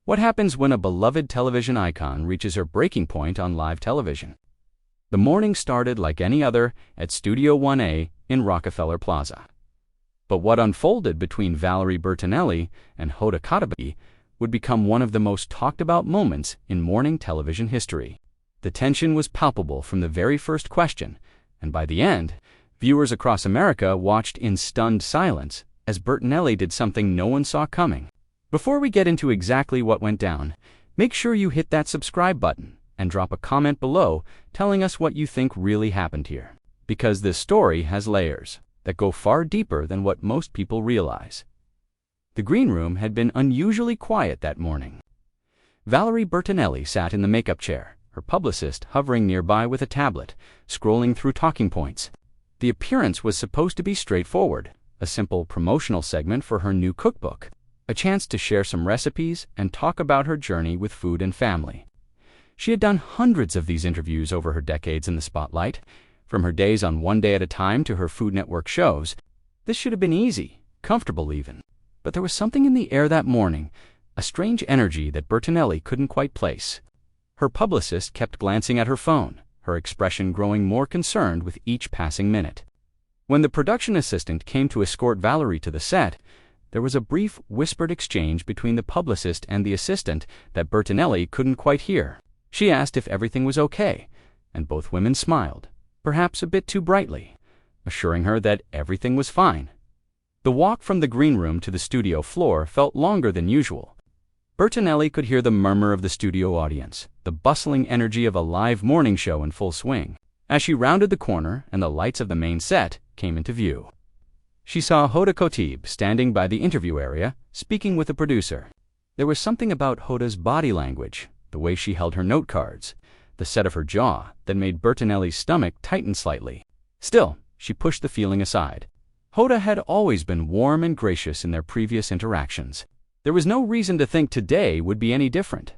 What happens when a beloved television icon reaches her breaking point on live television? The morning started like any other at Studio 1A in Rockefeller Plaza. But what unfolded between Valerie Bertinelli and Hoda Kotb would become one of the most talked about moments in morning television history. The tension was palpable from the very first question, and by the end, viewers across America watched in stunned silence as Bertinelli did something no one saw coming. Before we get into exactly what went down, make sure you hit that subscribe button and drop a comment below telling us what you think really happened here. Because this story has layers that go far deeper than what most people realize. The green room had been unusually quiet that morning. Valerie Bertinelli sat in the makeup chair, her publicist hovering nearby with a tablet, scrolling through talking points. The appearance was supposed to be straightforward, a simple promotional segment for her new cookbook, a chance to share some recipes and talk about her journey with food and family. She had done hundreds of these interviews over her decades in the spotlight, from her days on One Day at a Time to her Food Network shows. This should have been easy, comfortable even. But there was something in the air that morning, a strange energy that Bertinelli couldn't quite place. Her publicist kept glancing at her phone, her expression growing more concerned with each passing minute. When the production assistant came to escort Valerie to the set, there was a brief, whispered exchange between the publicist and the assistant that Bertinelli couldn't quite hear. She asked if everything was okay, and both women smiled, perhaps a bit too brightly, assuring her that everything was fine. The walk from the green room to the studio floor felt longer than usual. Bertinelli could hear the murmur of the studio audience, the bustling energy of a live morning show in full swing, as she rounded the corner and the lights of the main set came into view. She saw Hoda Kotb standing by the interview area, speaking with the producer. There was something about Hoda's body language, the way she held her note cards, the set of her jaw, that made Bertinelli's stomach tighten slightly. Still, she pushed the feeling aside. Hoda had always been warm and gracious in their previous interactions. There was no reason to think today would be any different.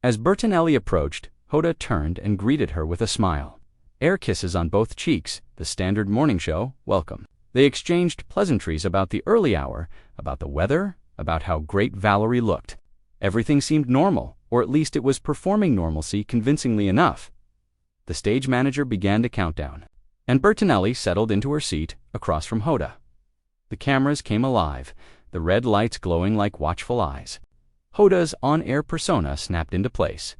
As Bertinelli approached, Hoda turned and greeted her with a smile. Air kisses on both cheeks, the standard morning show welcome. They exchanged pleasantries about the early hour, about the weather, about how great Valerie looked. Everything seemed normal, or at least it was performing normalcy convincingly enough. The stage manager began to count down, and Bertinelli settled into her seat across from Hoda. The cameras came alive, the red lights glowing like watchful eyes. Hoda's on-air persona snapped into place.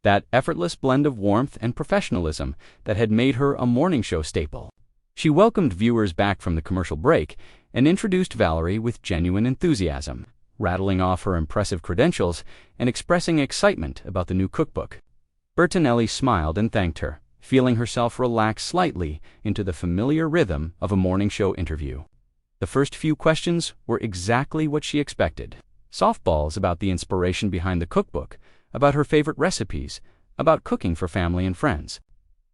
That effortless blend of warmth and professionalism that had made her a morning show staple. She welcomed viewers back from the commercial break and introduced Valerie with genuine enthusiasm, rattling off her impressive credentials and expressing excitement about the new cookbook. Bertinelli smiled and thanked her, feeling herself relax slightly into the familiar rhythm of a morning show interview. The first few questions were exactly what she expected. Softballs about the inspiration behind the cookbook, about her favorite recipes, about cooking for family and friends.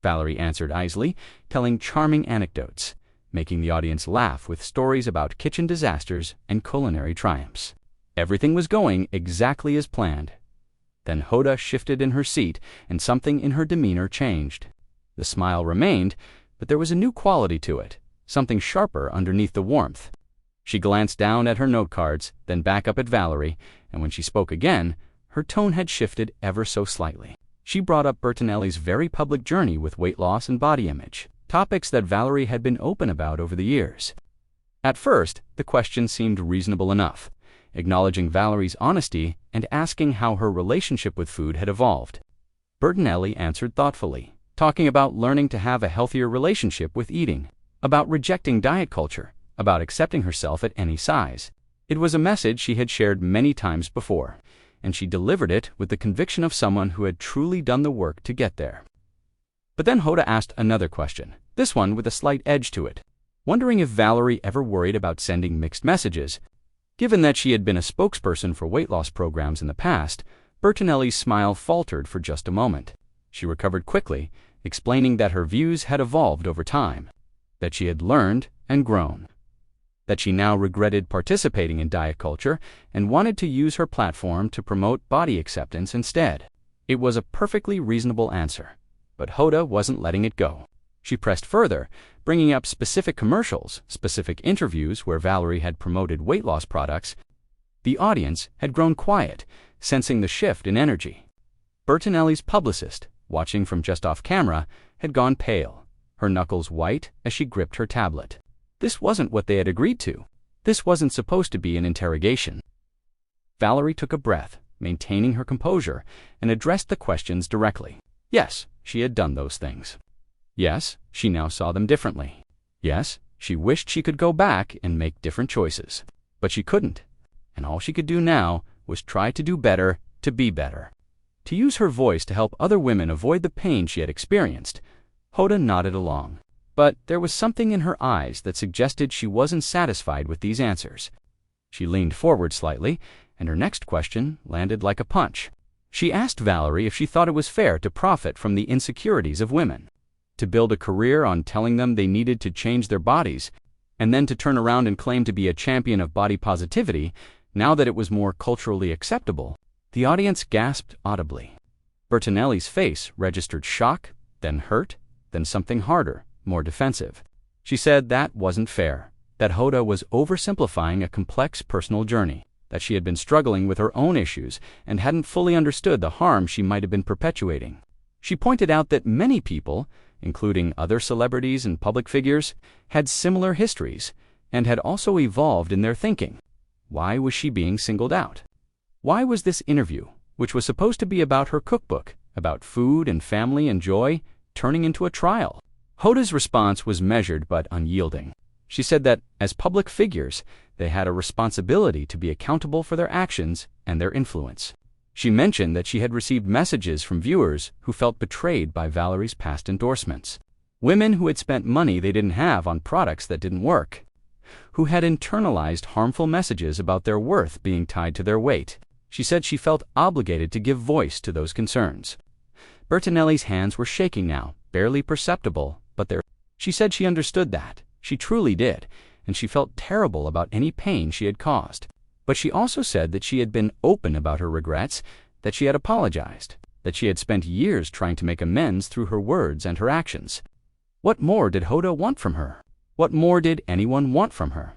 Valerie answered easily, telling charming anecdotes, making the audience laugh with stories about kitchen disasters and culinary triumphs. Everything was going exactly as planned. Then Hoda shifted in her seat, and something in her demeanor changed. The smile remained, but there was a new quality to it, something sharper underneath the warmth. She glanced down at her note cards, then back up at Valerie, and when she spoke again, her tone had shifted ever so slightly. She brought up Bertinelli's very public journey with weight loss and body image, topics that Valerie had been open about over the years. At first, the question seemed reasonable enough, acknowledging Valerie's honesty and asking how her relationship with food had evolved. Bertinelli answered thoughtfully, talking about learning to have a healthier relationship with eating, about rejecting diet culture, about accepting herself at any size. It was a message she had shared many times before, and she delivered it with the conviction of someone who had truly done the work to get there. But then Hoda asked another question, this one with a slight edge to it, wondering if Valerie ever worried about sending mixed messages. Given that she had been a spokesperson for weight loss programs in the past, Bertinelli's smile faltered for just a moment. She recovered quickly, explaining that her views had evolved over time, that she had learned and grown, that she now regretted participating in diet culture and wanted to use her platform to promote body acceptance instead. It was a perfectly reasonable answer, but Hoda wasn't letting it go. She pressed further, bringing up specific commercials, specific interviews where Valerie had promoted weight loss products. The audience had grown quiet, sensing the shift in energy. Bertinelli's publicist, watching from just off camera, had gone pale, her knuckles white as she gripped her tablet. This wasn't what they had agreed to. This wasn't supposed to be an interrogation. Valerie took a breath, maintaining her composure, and addressed the questions directly. Yes, she had done those things. Yes, she now saw them differently. Yes, she wished she could go back and make different choices. But she couldn't, and all she could do now was try to do better, to be better. To use her voice to help other women avoid the pain she had experienced. Hoda nodded along, but there was something in her eyes that suggested she wasn't satisfied with these answers. She leaned forward slightly, and her next question landed like a punch. She asked Valerie if she thought it was fair to profit from the insecurities of women, to build a career on telling them they needed to change their bodies, and then to turn around and claim to be a champion of body positivity now that it was more culturally acceptable. The audience gasped audibly. Bertinelli's face registered shock, then hurt, then something harder, more defensive. She said that wasn't fair, that Hoda was oversimplifying a complex personal journey, that she had been struggling with her own issues and hadn't fully understood the harm she might have been perpetuating. She pointed out that many people, including other celebrities and public figures, had similar histories and had also evolved in their thinking. Why was she being singled out? Why was this interview, which was supposed to be about her cookbook, about food and family and joy, turning into a trial? Hoda's response was measured but unyielding. She said that, as public figures, they had a responsibility to be accountable for their actions and their influence. She mentioned that she had received messages from viewers who felt betrayed by Valerie's past endorsements. Women who had spent money they didn't have on products that didn't work. Who had internalized harmful messages about their worth being tied to their weight. She said she felt obligated to give voice to those concerns. Bertinelli's hands were shaking now, barely perceptible, but she said she understood that. She truly did, and she felt terrible about any pain she had caused. But she also said that she had been open about her regrets, that she had apologized, that she had spent years trying to make amends through her words and her actions. What more did Hoda want from her? What more did anyone want from her?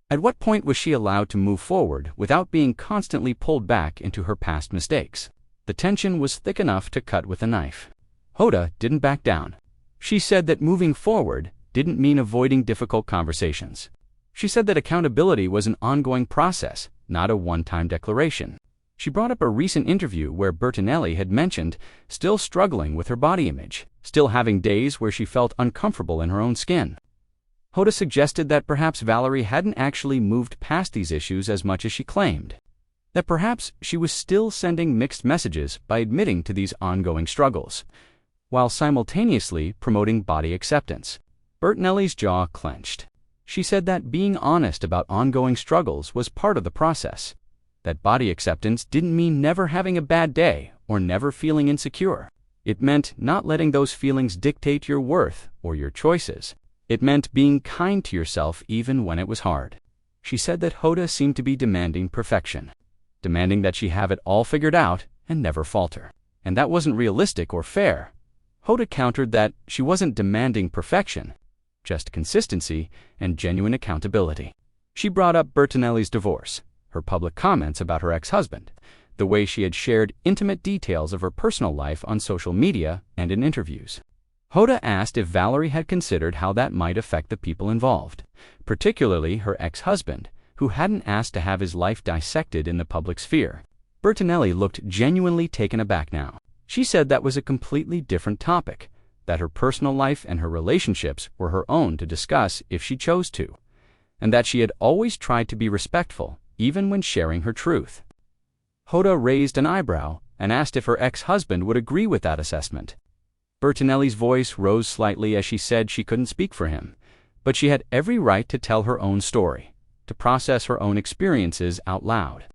At what point was she allowed to move forward without being constantly pulled back into her past mistakes? The tension was thick enough to cut with a knife. Hoda didn't back down. She said that moving forward didn't mean avoiding difficult conversations. She said that accountability was an ongoing process, not a one-time declaration. She brought up a recent interview where Bertinelli had mentioned still struggling with her body image, still having days where she felt uncomfortable in her own skin. Hoda suggested that perhaps Valerie hadn't actually moved past these issues as much as she claimed, that perhaps she was still sending mixed messages by admitting to these ongoing struggles, while simultaneously promoting body acceptance. Bertinelli's jaw clenched. She said that being honest about ongoing struggles was part of the process, that body acceptance didn't mean never having a bad day or never feeling insecure. It meant not letting those feelings dictate your worth or your choices. It meant being kind to yourself even when it was hard. She said that Hoda seemed to be demanding perfection, demanding that she have it all figured out and never falter. And that wasn't realistic or fair. Hoda countered that she wasn't demanding perfection, just consistency and genuine accountability. She brought up Bertinelli's divorce, her public comments about her ex-husband, the way she had shared intimate details of her personal life on social media and in interviews. Hoda asked if Valerie had considered how that might affect the people involved, particularly her ex-husband, who hadn't asked to have his life dissected in the public sphere. Bertinelli looked genuinely taken aback now. She said that was a completely different topic, that her personal life and her relationships were her own to discuss if she chose to, and that she had always tried to be respectful, even when sharing her truth. Hoda raised an eyebrow and asked if her ex-husband would agree with that assessment. Bertinelli's voice rose slightly as she said she couldn't speak for him, but she had every right to tell her own story, to process her own experiences out loud.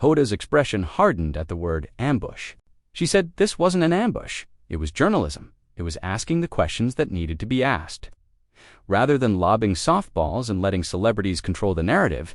Hoda's expression hardened at the word ambush. She said this wasn't an ambush. It was journalism. It was asking the questions that needed to be asked. Rather than lobbing softballs and letting celebrities control the narrative,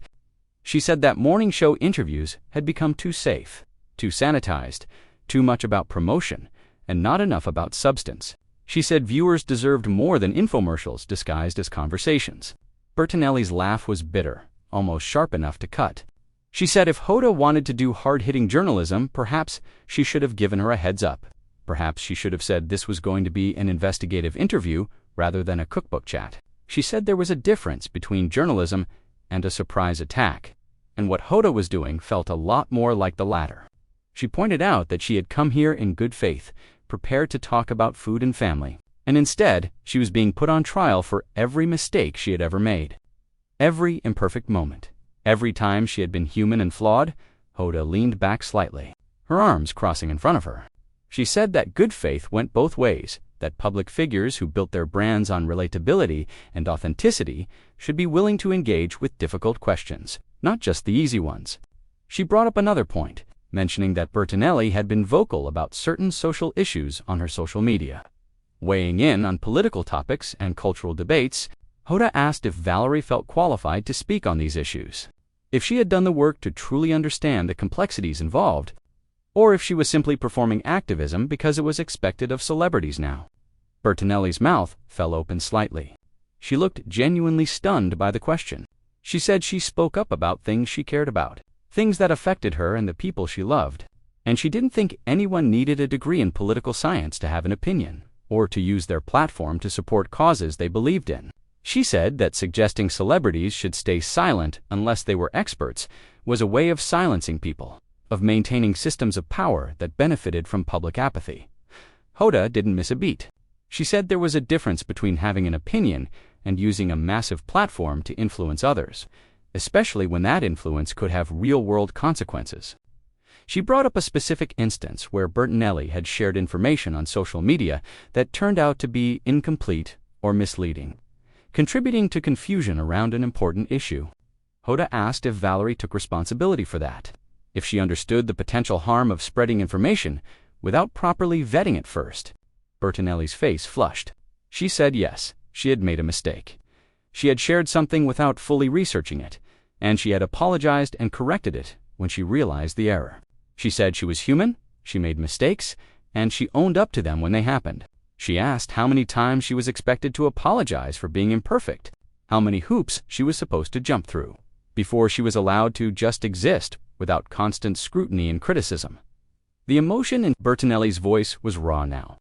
she said that morning show interviews had become too safe, too sanitized, too much about promotion, and not enough about substance. She said viewers deserved more than infomercials disguised as conversations. Bertinelli's laugh was bitter, almost sharp enough to cut. She said if Hoda wanted to do hard-hitting journalism, perhaps she should have given her a heads up. Perhaps she should have said this was going to be an investigative interview rather than a cookbook chat. She said there was a difference between journalism and a surprise attack, and what Hoda was doing felt a lot more like the latter. She pointed out that she had come here in good faith, prepared to talk about food and family, and instead she was being put on trial for every mistake she had ever made. Every imperfect moment. Every time she had been human and flawed. Hoda leaned back slightly, her arms crossing in front of her. She said that good faith went both ways, that public figures who built their brands on relatability and authenticity should be willing to engage with difficult questions, not just the easy ones. She brought up another point, mentioning that Bertinelli had been vocal about certain social issues on her social media. Weighing in on political topics and cultural debates, Hoda asked if Valerie felt qualified to speak on these issues, if she had done the work to truly understand the complexities involved, or if she was simply performing activism because it was expected of celebrities now. Bertinelli's mouth fell open slightly. She looked genuinely stunned by the question. She said she spoke up about things she cared about, things that affected her and the people she loved, and she didn't think anyone needed a degree in political science to have an opinion, or to use their platform to support causes they believed in. She said that suggesting celebrities should stay silent unless they were experts was a way of silencing people, of maintaining systems of power that benefited from public apathy. Hoda didn't miss a beat. She said there was a difference between having an opinion and using a massive platform to influence others, especially when that influence could have real-world consequences. She brought up a specific instance where Bertinelli had shared information on social media that turned out to be incomplete or misleading, contributing to confusion around an important issue. Hoda asked if Valerie took responsibility for that, if she understood the potential harm of spreading information without properly vetting it first. Bertinelli's face flushed. She said yes, she had made a mistake. She had shared something without fully researching it, and she had apologized and corrected it when she realized the error. She said she was human, she made mistakes, and she owned up to them when they happened. She asked how many times she was expected to apologize for being imperfect, how many hoops she was supposed to jump through, before she was allowed to just exist without constant scrutiny and criticism. The emotion in Bertinelli's voice was raw now,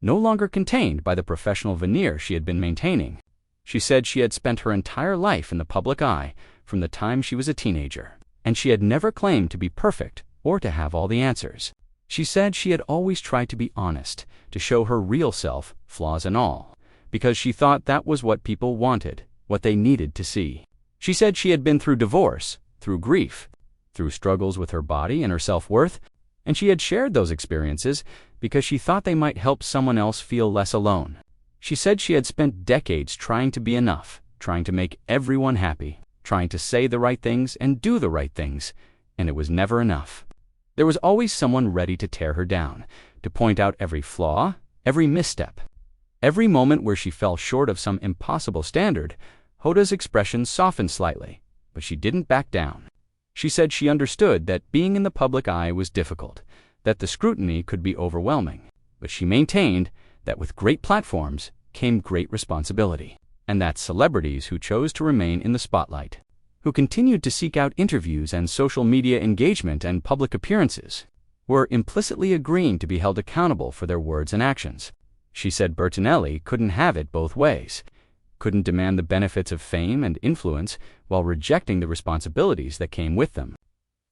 no longer contained by the professional veneer she had been maintaining. She said she had spent her entire life in the public eye from the time she was a teenager, and she had never claimed to be perfect or to have all the answers. She said she had always tried to be honest, to show her real self, flaws and all, because she thought that was what people wanted, what they needed to see. She said she had been through divorce, through grief, through struggles with her body and her self-worth, and she had shared those experiences because she thought they might help someone else feel less alone. She said she had spent decades trying to be enough, trying to make everyone happy, trying to say the right things and do the right things, and it was never enough. There was always someone ready to tear her down, to point out every flaw, every misstep. Every moment where she fell short of some impossible standard, Hoda's expression softened slightly, but she didn't back down. She said she understood that being in the public eye was difficult, that the scrutiny could be overwhelming, but she maintained that with great platforms came great responsibility, and that celebrities who chose to remain in the spotlight, who continued to seek out interviews and social media engagement and public appearances, were implicitly agreeing to be held accountable for their words and actions. She said Bertinelli couldn't have it both ways, couldn't demand the benefits of fame and influence while rejecting the responsibilities that came with them.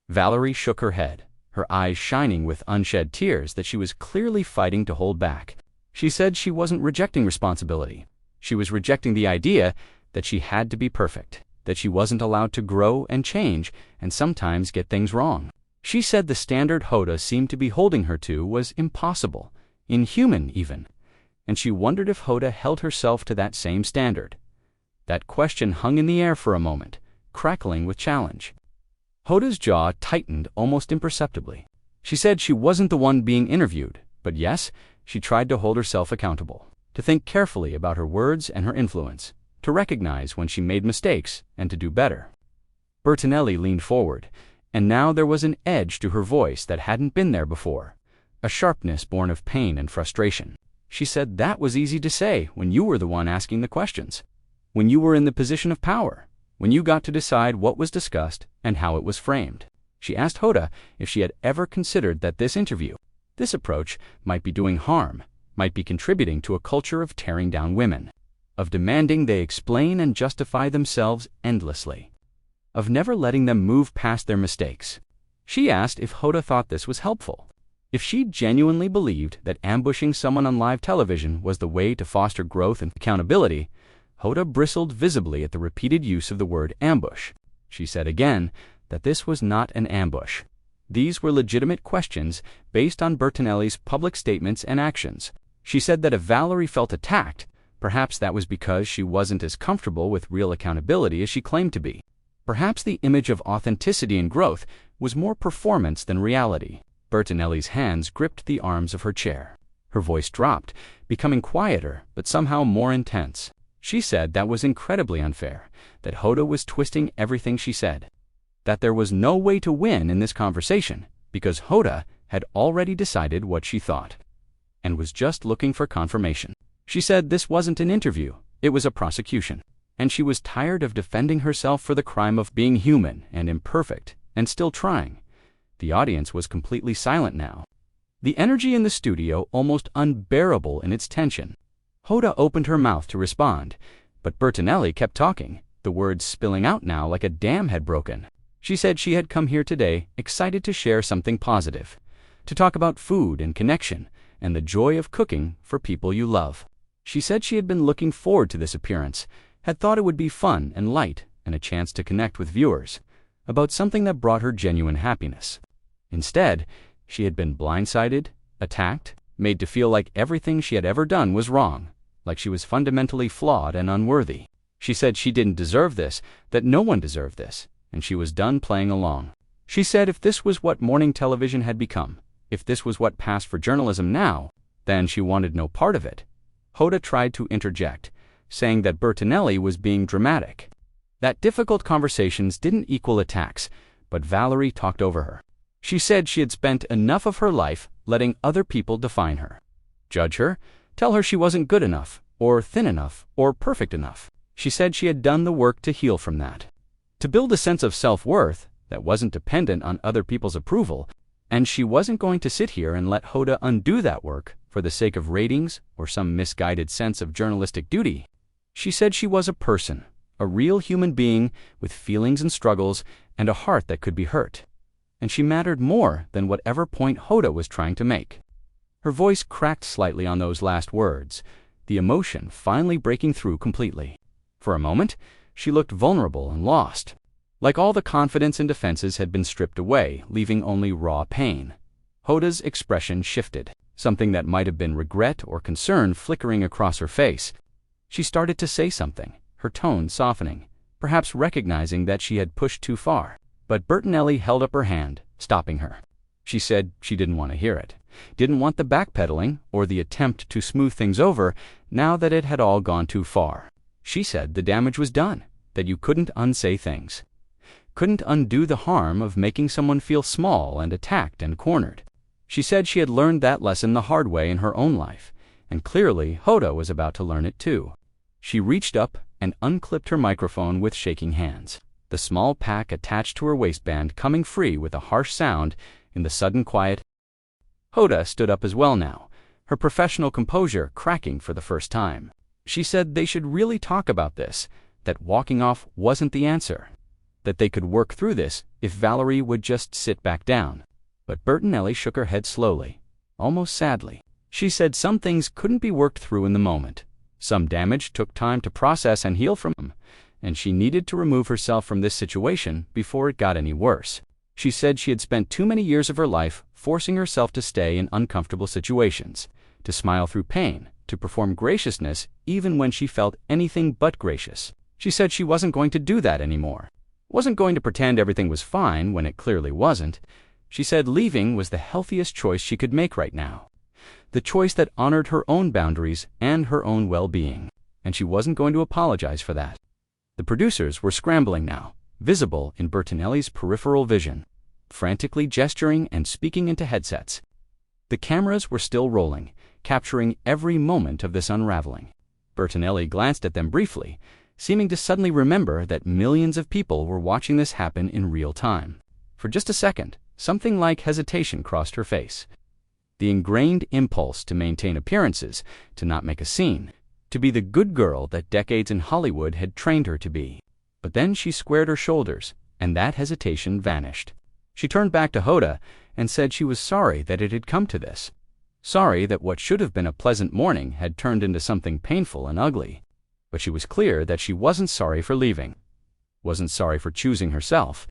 Valerie shook her head, her eyes shining with unshed tears that she was clearly fighting to hold back. She said she wasn't rejecting responsibility. She was rejecting the idea that she had to be perfect, that she wasn't allowed to grow and change and sometimes get things wrong. She said the standard Hoda seemed to be holding her to was impossible, inhuman even, and she wondered if Hoda held herself to that same standard. That question hung in the air for a moment, crackling with challenge. Hoda's jaw tightened almost imperceptibly. She said she wasn't the one being interviewed, but yes, she tried to hold herself accountable, to think carefully about her words and her influence, to recognize when she made mistakes and to do better. Bertinelli leaned forward, and now there was an edge to her voice that hadn't been there before, a sharpness born of pain and frustration. She said that was easy to say when you were the one asking the questions, when you were in the position of power, when you got to decide what was discussed and how it was framed. She asked Hoda if she had ever considered that this interview, this approach, might be doing harm, might be contributing to a culture of tearing down women, of demanding they explain and justify themselves endlessly, of never letting them move past their mistakes. She asked if Hoda thought this was helpful, if she genuinely believed that ambushing someone on live television was the way to foster growth and accountability. Hoda bristled visibly at the repeated use of the word ambush. She said again that this was not an ambush. These were legitimate questions based on Bertinelli's public statements and actions. She said that if Valerie felt attacked, perhaps that was because she wasn't as comfortable with real accountability as she claimed to be. Perhaps the image of authenticity and growth was more performance than reality. Bertinelli's hands gripped the arms of her chair. Her voice dropped, becoming quieter but somehow more intense. She said that was incredibly unfair, that Hoda was twisting everything she said, that there was no way to win in this conversation because Hoda had already decided what she thought and was just looking for confirmation. She said this wasn't an interview, it was a prosecution, and she was tired of defending herself for the crime of being human and imperfect and still trying. The audience was completely silent now, the energy in the studio almost unbearable in its tension. Hoda opened her mouth to respond, but Bertinelli kept talking, the words spilling out now like a dam had broken. She said she had come here today excited to share something positive, to talk about food and connection and the joy of cooking for people you love. She said she had been looking forward to this appearance, had thought it would be fun and light and a chance to connect with viewers about something that brought her genuine happiness. Instead, she had been blindsided, attacked, made to feel like everything she had ever done was wrong, like she was fundamentally flawed and unworthy. She said she didn't deserve this, that no one deserved this, and she was done playing along. She said if this was what morning television had become, if this was what passed for journalism now, then she wanted no part of it. Hoda tried to interject, saying that Bertinelli was being dramatic, that difficult conversations didn't equal attacks, but Valerie talked over her. She said she had spent enough of her life letting other people define her, judge her, tell her she wasn't good enough, or thin enough, or perfect enough. She said she had done the work to heal from that, to build a sense of self-worth that wasn't dependent on other people's approval, and she wasn't going to sit here and let Hoda undo that work for the sake of ratings or some misguided sense of journalistic duty. She said she was a person, a real human being with feelings and struggles and a heart that could be hurt, and she mattered more than whatever point Hoda was trying to make. Her voice cracked slightly on those last words, the emotion finally breaking through completely. For a moment, she looked vulnerable and lost, like all the confidence and defenses had been stripped away, leaving only raw pain. Hoda's expression shifted, something that might have been regret or concern flickering across her face. She started to say something, her tone softening, perhaps recognizing that she had pushed too far. But Bertinelli held up her hand, stopping her. She said she didn't want to hear it, didn't want the backpedaling or the attempt to smooth things over now that it had all gone too far. She said the damage was done, that you couldn't unsay things, couldn't undo the harm of making someone feel small and attacked and cornered. She said she had learned that lesson the hard way in her own life, and clearly Hoda was about to learn it too. She reached up and unclipped her microphone with shaking hands, the small pack attached to her waistband coming free with a harsh sound in the sudden quiet. Hoda stood up as well now, her professional composure cracking for the first time. She said they should really talk about this, that walking off wasn't the answer, that they could work through this if Valerie would just sit back down. But Bertinelli shook her head slowly, almost sadly. She said some things couldn't be worked through in the moment. Some damage took time to process and heal from them, and she needed to remove herself from this situation before it got any worse. She said she had spent too many years of her life forcing herself to stay in uncomfortable situations, to smile through pain, to perform graciousness even when she felt anything but gracious. She said she wasn't going to do that anymore, wasn't going to pretend everything was fine when it clearly wasn't. She said leaving was the healthiest choice she could make right now, the choice that honored her own boundaries and her own well-being, and she wasn't going to apologize for that. The producers were scrambling now, visible in Bertinelli's peripheral vision, frantically gesturing and speaking into headsets. The cameras were still rolling, capturing every moment of this unraveling. Bertinelli glanced at them briefly, seeming to suddenly remember that millions of people were watching this happen in real time. For just a second, something like hesitation crossed her face. The ingrained impulse to maintain appearances, to not make a scene, to be the good girl that decades in Hollywood had trained her to be. But then she squared her shoulders, and that hesitation vanished. She turned back to Hoda and said she was sorry that it had come to this. Sorry that what should have been a pleasant morning had turned into something painful and ugly. But she was clear that she wasn't sorry for leaving, wasn't sorry for choosing herself,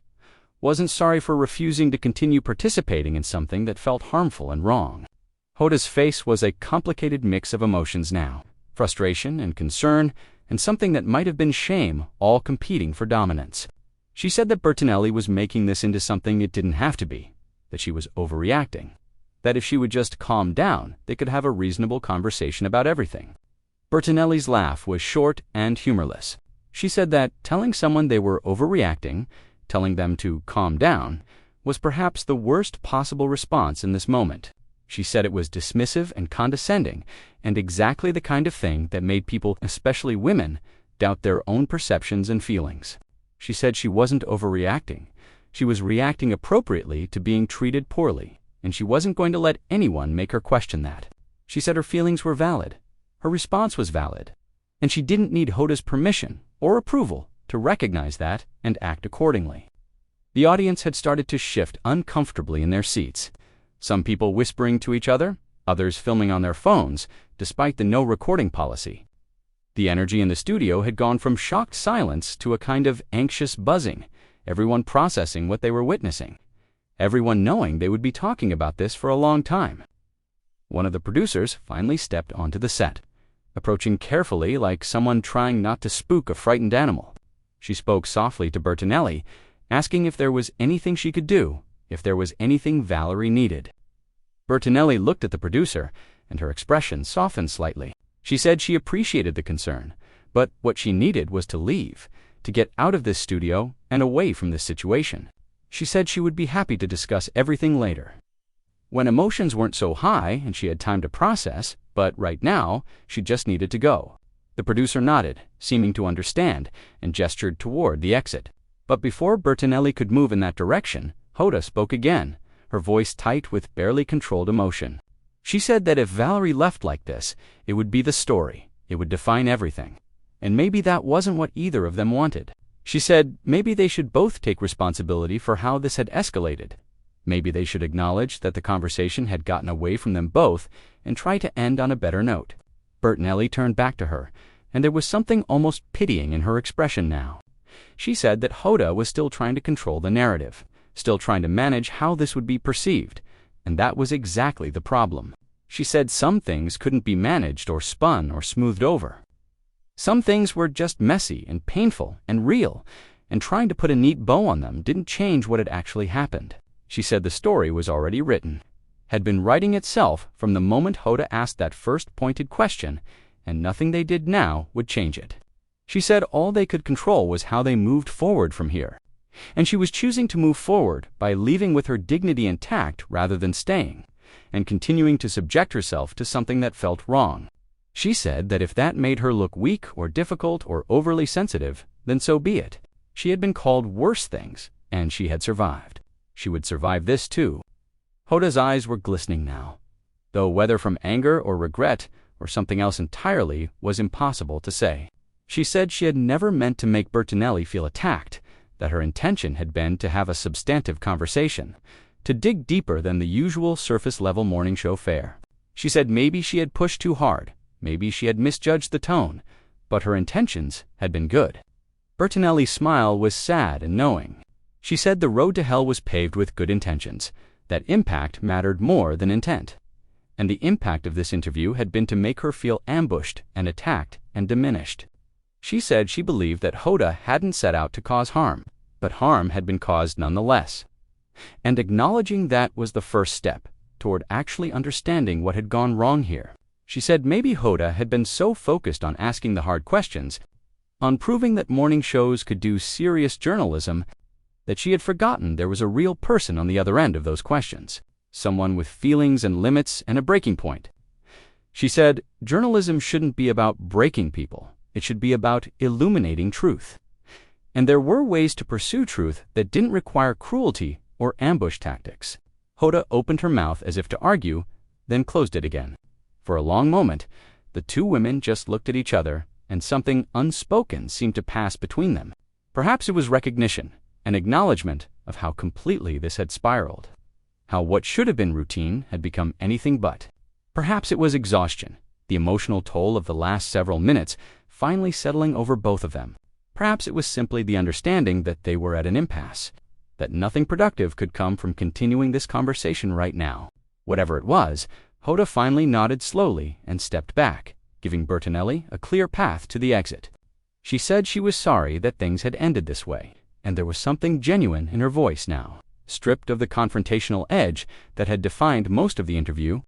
wasn't sorry for refusing to continue participating in something that felt harmful and wrong. Hoda's face was a complicated mix of emotions now, frustration and concern, and something that might have been shame, all competing for dominance. She said that Bertinelli was making this into something it didn't have to be, that she was overreacting, that if she would just calm down, they could have a reasonable conversation about everything. Bertinelli's laugh was short and humorless. She said that telling someone they were overreacting, telling them to calm down, was perhaps the worst possible response in this moment. She said it was dismissive and condescending, and exactly the kind of thing that made people, especially women, doubt their own perceptions and feelings. She said she wasn't overreacting. She was reacting appropriately to being treated poorly, and she wasn't going to let anyone make her question that. She said her feelings were valid. Her response was valid, and she didn't need Hoda's permission or approval to recognize that and act accordingly. The audience had started to shift uncomfortably in their seats, some people whispering to each other, others filming on their phones, despite the no recording policy. The energy in the studio had gone from shocked silence to a kind of anxious buzzing, everyone processing what they were witnessing, everyone knowing they would be talking about this for a long time. One of the producers finally stepped onto the set, approaching carefully like someone trying not to spook a frightened animal. She spoke softly to Bertinelli, asking if there was anything she could do, if there was anything Valerie needed. Bertinelli looked at the producer, and her expression softened slightly. She said she appreciated the concern, but what she needed was to leave, to get out of this studio and away from this situation. She said she would be happy to discuss everything later, when emotions weren't so high and she had time to process, but right now, she just needed to go. The producer nodded, seeming to understand, and gestured toward the exit. But before Bertinelli could move in that direction, Hoda spoke again, her voice tight with barely controlled emotion. She said that if Valerie left like this, it would be the story, it would define everything. And maybe that wasn't what either of them wanted. She said maybe they should both take responsibility for how this had escalated. Maybe they should acknowledge that the conversation had gotten away from them both and try to end on a better note. Bertinelli turned back to her, and there was something almost pitying in her expression now. She said that Hoda was still trying to control the narrative, still trying to manage how this would be perceived, and that was exactly the problem. She said some things couldn't be managed or spun or smoothed over. Some things were just messy and painful and real, and trying to put a neat bow on them didn't change what had actually happened. She said the story was already written, had been writing itself from the moment Hoda asked that first pointed question, and nothing they did now would change it. She said all they could control was how they moved forward from here, and she was choosing to move forward by leaving with her dignity intact rather than staying, and continuing to subject herself to something that felt wrong. She said that if that made her look weak or difficult or overly sensitive, then so be it. She had been called worse things, and she had survived. She would survive this too. Hoda's eyes were glistening now, though whether from anger or regret or something else entirely was impossible to say. She said she had never meant to make Bertinelli feel attacked, that her intention had been to have a substantive conversation, to dig deeper than the usual surface-level morning show fare. She said maybe she had pushed too hard, maybe she had misjudged the tone, but her intentions had been good. Bertinelli's smile was sad and knowing. She said the road to hell was paved with good intentions, that impact mattered more than intent. And the impact of this interview had been to make her feel ambushed and attacked and diminished. She said she believed that Hoda hadn't set out to cause harm, but harm had been caused nonetheless. And acknowledging that was the first step toward actually understanding what had gone wrong here. She said maybe Hoda had been so focused on asking the hard questions, on proving that morning shows could do serious journalism, that she had forgotten there was a real person on the other end of those questions, someone with feelings and limits and a breaking point. She said, journalism shouldn't be about breaking people, It should be about illuminating truth. And there were ways to pursue truth that didn't require cruelty or ambush tactics. Hoda opened her mouth as if to argue, then closed it again. For a long moment, the two women just looked at each other, and something unspoken seemed to pass between them. Perhaps it was recognition, an acknowledgement of how completely this had spiraled. How what should have been routine had become anything but. Perhaps it was exhaustion, the emotional toll of the last several minutes finally settling over both of them. Perhaps it was simply the understanding that they were at an impasse, that nothing productive could come from continuing this conversation right now. Whatever it was, Hoda finally nodded slowly and stepped back, giving Bertinelli a clear path to the exit. She said she was sorry that things had ended this way, and there was something genuine in her voice now. Stripped of the confrontational edge that had defined most of the interview,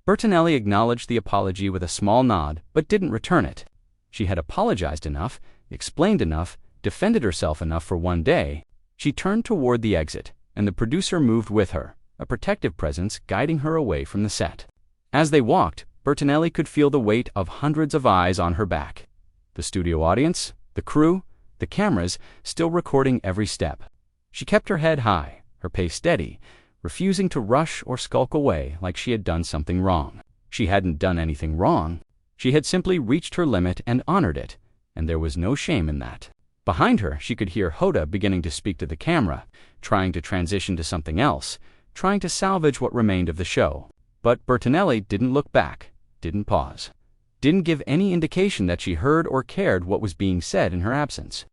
Bertinelli acknowledged the apology with a small nod but didn't return it. She had apologized enough, explained enough, defended herself enough for one day. She turned toward the exit, and the producer moved with her, a protective presence guiding her away from the set. As they walked, Bertinelli could feel the weight of hundreds of eyes on her back. The studio audience, the crew, the cameras, still recording every step. She kept her head high, her pace steady, refusing to rush or skulk away like she had done something wrong. She hadn't done anything wrong. She had simply reached her limit and honored it, and there was no shame in that. Behind her, she could hear Hoda beginning to speak to the camera, trying to transition to something else, trying to salvage what remained of the show. But Bertinelli didn't look back, didn't pause, didn't give any indication that she heard or cared what was being said in her absence.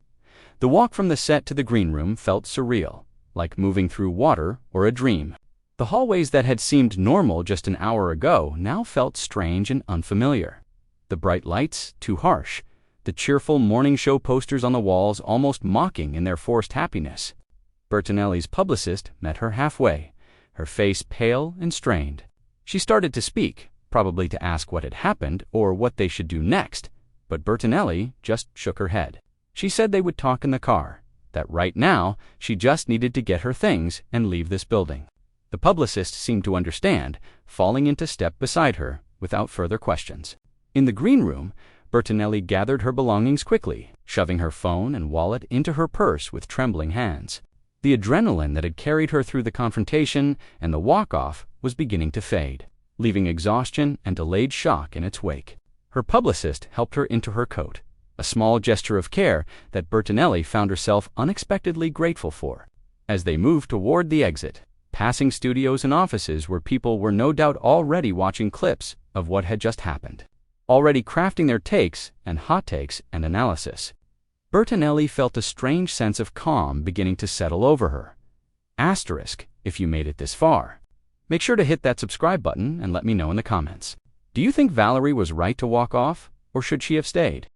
The walk from the set to the green room felt surreal, like moving through water or a dream. The hallways that had seemed normal just an hour ago now felt strange and unfamiliar. The bright lights, too harsh. The cheerful morning show posters on the walls almost mocking in their forced happiness. Bertinelli's publicist met her halfway, her face pale and strained. She started to speak, probably to ask what had happened or what they should do next, but Bertinelli just shook her head. She said they would talk in the car, that right now she just needed to get her things and leave this building. The publicist seemed to understand, falling into step beside her without further questions. In the green room, Bertinelli gathered her belongings quickly, shoving her phone and wallet into her purse with trembling hands. The adrenaline that had carried her through the confrontation and the walk-off was beginning to fade, leaving exhaustion and delayed shock in its wake. Her publicist helped her into her coat, a small gesture of care that Bertinelli found herself unexpectedly grateful for. As they moved toward the exit, passing studios and offices where people were no doubt already watching clips of what had just happened, already crafting their takes and hot takes and analysis. Bertinelli felt a strange sense of calm beginning to settle over her. Asterisk, if you made it this far. Make sure to hit that subscribe button and let me know in the comments. Do you think Valerie was right to walk off, or should she have stayed?